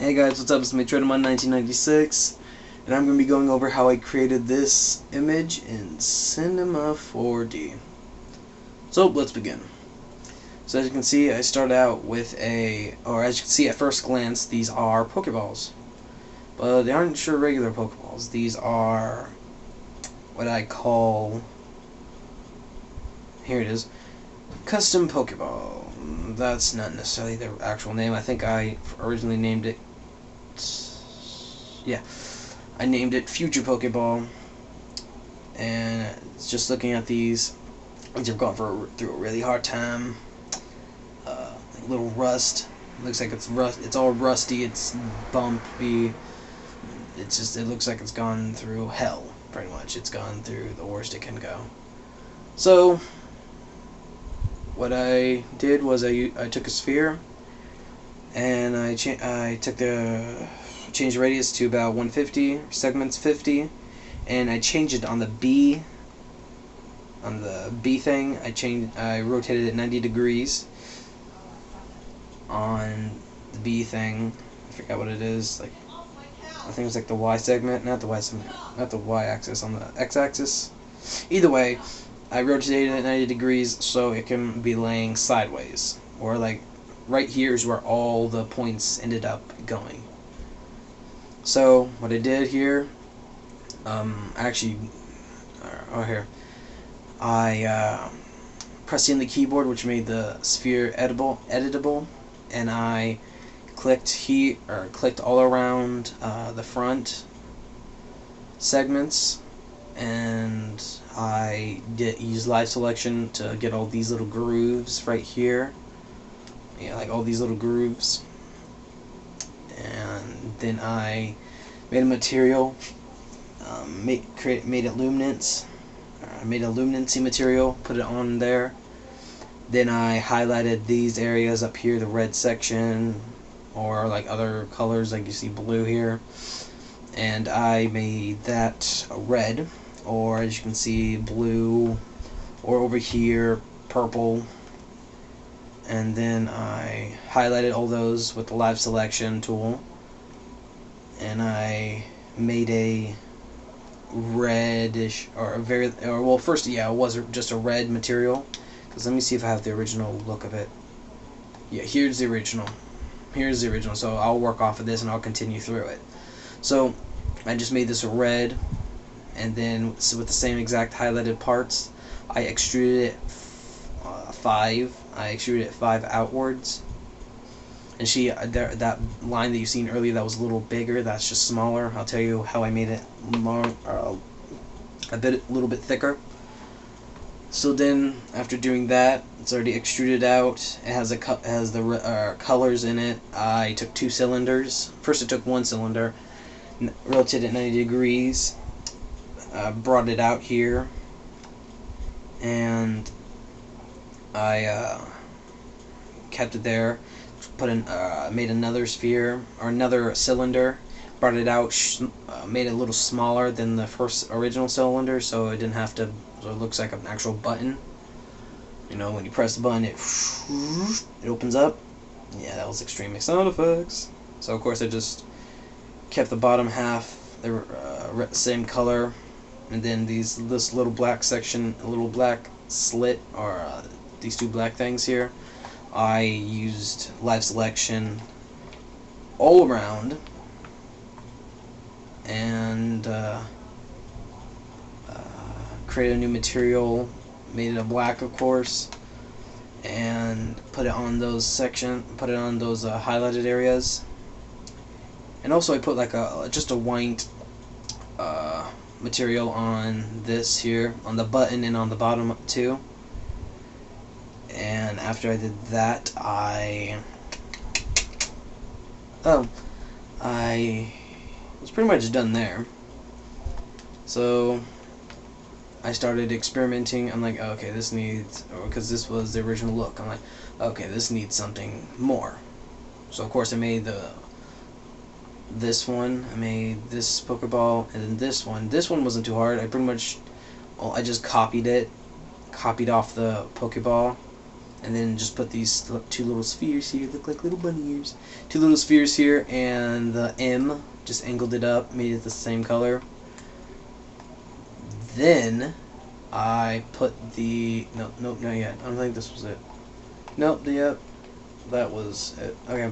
Hey guys, what's up? It's Metroidamon 1996, and I'm going to be going over how I created this image in Cinema 4D. So let's begin. So as you can see, I start out with as you can see at first glance, these are Pokeballs. But they aren't sure regular Pokeballs. These are what I call, here it is, Custom Pokeball. That's not necessarily the actual name. I think I originally named it, I named it Future Pokeball. And it's just looking at these have gone through a really hard time. A little rust. Looks like it's all rusty. It's bumpy. It looks like it's gone through hell. Pretty much, it's gone through the worst it can go. So what I did was I took a sphere and I changed the radius to about 150, segments 50, and I changed it on the B thing. I rotated it 90 degrees on the B thing. I forgot what it is. Like, I think it's like the Y segment, not the Y axis, on the X axis. Either way, I rotated it 90 degrees so it can be laying sideways, or like right here is where all the points ended up going. So what I did here, here, I pressed in the keyboard, which made the sphere editable, and I clicked all around the front segments, and I use live selection to get all these little grooves right here. Yeah, like all these little grooves. And then I made a material, made it luminance. I made a luminancy material, put it on there. Then I highlighted these areas up here, the red section, or like other colors, like you see blue here. And I made that red, or as you can see, blue, or over here, purple. And then I highlighted all those with the live selection tool, and I made a reddish, first, it was just a red material, because let me see if I have the original look of it. Yeah, here's the original, so I'll work off of this and I'll continue through it. So I just made this a red, and then with the same exact highlighted parts, I extruded it 5. I extruded it 5 outwards. And see, that line that you've seen earlier that was a little bigger, that's just smaller. I'll tell you how I made it more, a little bit thicker. So then, after doing that, it's already extruded out. It has the colors in it. I took 2 cylinders. First I took 1 cylinder, rotated it 90 degrees, brought it out here, and I kept it there. Made another sphere, or another cylinder, brought it out, made it a little smaller than the original cylinder, so it didn't have to. So it looks like an actual button. You know, when you press the button, it opens up. Yeah, that was extreme sound effects. So of course I just kept the bottom half the same color, and then this little black section, a little black slit, or these 2 black things here, I used live selection all around, and created a new material, made it a black, of course, and put it on those highlighted areas. And also I put like just a white material on this here, on the button and on the bottom too. And after I did that, I was pretty much done there. So I started experimenting. I'm like, okay, this needs, because this was the original look, I'm like, okay, this needs something more. So of course I made this one, I made this Pokeball, and then this one. This one wasn't too hard. I just copied off the Pokeball, and then just put these two little spheres here, look like little bunny ears. Two little spheres here, and the M, just angled it up, made it the same color. Then I put the, nope, not yet. I don't think this was it. Nope, yep, that was it. Okay.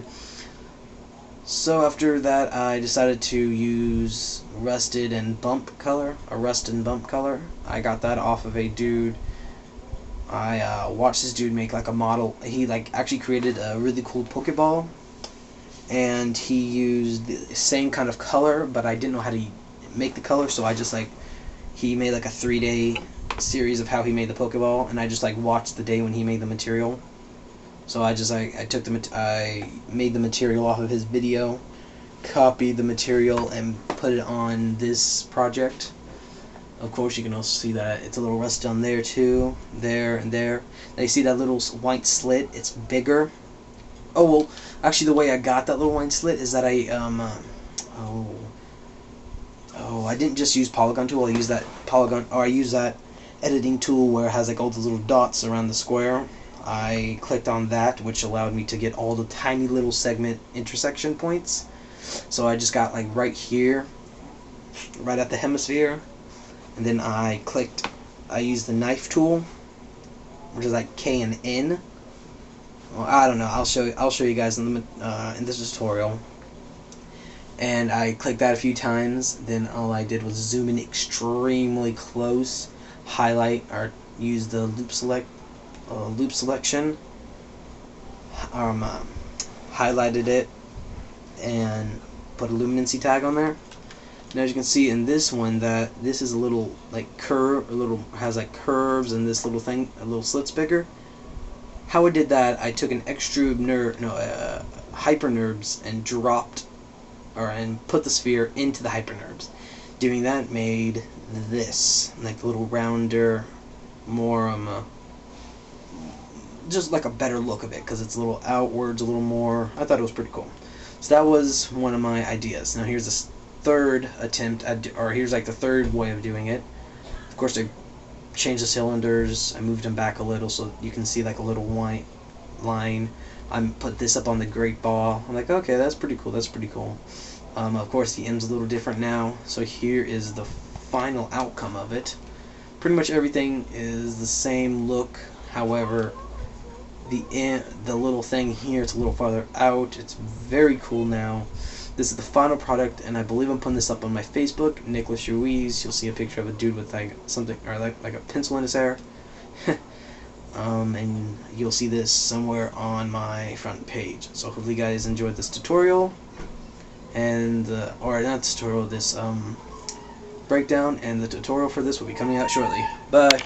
So after that, I decided to use rusted and bump color, a rust and bump color. I got that off of a dude. I watched this dude make like a model. He like actually created a really cool Pokeball, and he used the same kind of color, but I didn't know how to make the color, so I just like, he made like a 3-day series of how he made the Pokeball, and I just like watched the day when he made the material. So I just I took I made the material off of his video, copied the material, and put it on this project. Of course, you can also see that it's a little rust on there too, there and there. Now you see that little white slit? It's bigger. Oh well, actually the way I got that little white slit is that I I didn't just use Polygon tool. I used that editing tool where it has like all the little dots around the square. I clicked on that, which allowed me to get all the tiny little segment intersection points. So I just got like right here, right at the hemisphere, and then I used the knife tool, which is like K and N. Well, I don't know. I'll show you guys in this tutorial. And I clicked that a few times. Then all I did was zoom in extremely close, highlight or use the loop selection, highlighted it, and put a luminancy tag on there. Now as you can see in this one, that this is a little like has like curves, and this little thing, a little slit's bigger. How I did that, I took an hypernerbs and put the sphere into the hypernerbs. Doing that made this like a little rounder, more just like a better look of it, because it's a little outwards, a little more. I thought it was pretty cool. So that was one of my ideas. Now here's this third attempt here's like the third way of doing it. Of course, I changed the cylinders. I moved them back a little so you can see like a little white line. I put this up on the Great Ball. I'm like, okay, that's pretty cool. That's pretty cool. Of course, the M's a little different now. So here is the final outcome of it. Pretty much everything is the same look. However, the little thing here, it's a little farther out. It's very cool now. This is the final product, and I believe I'm putting this up on my Facebook, Nicholas Ruiz. You'll see a picture of a dude with like something, or like a pencil in his hair. And you'll see this somewhere on my front page. So hopefully you guys enjoyed this tutorial, and or not tutorial, this breakdown, and the tutorial for this will be coming out shortly. Bye.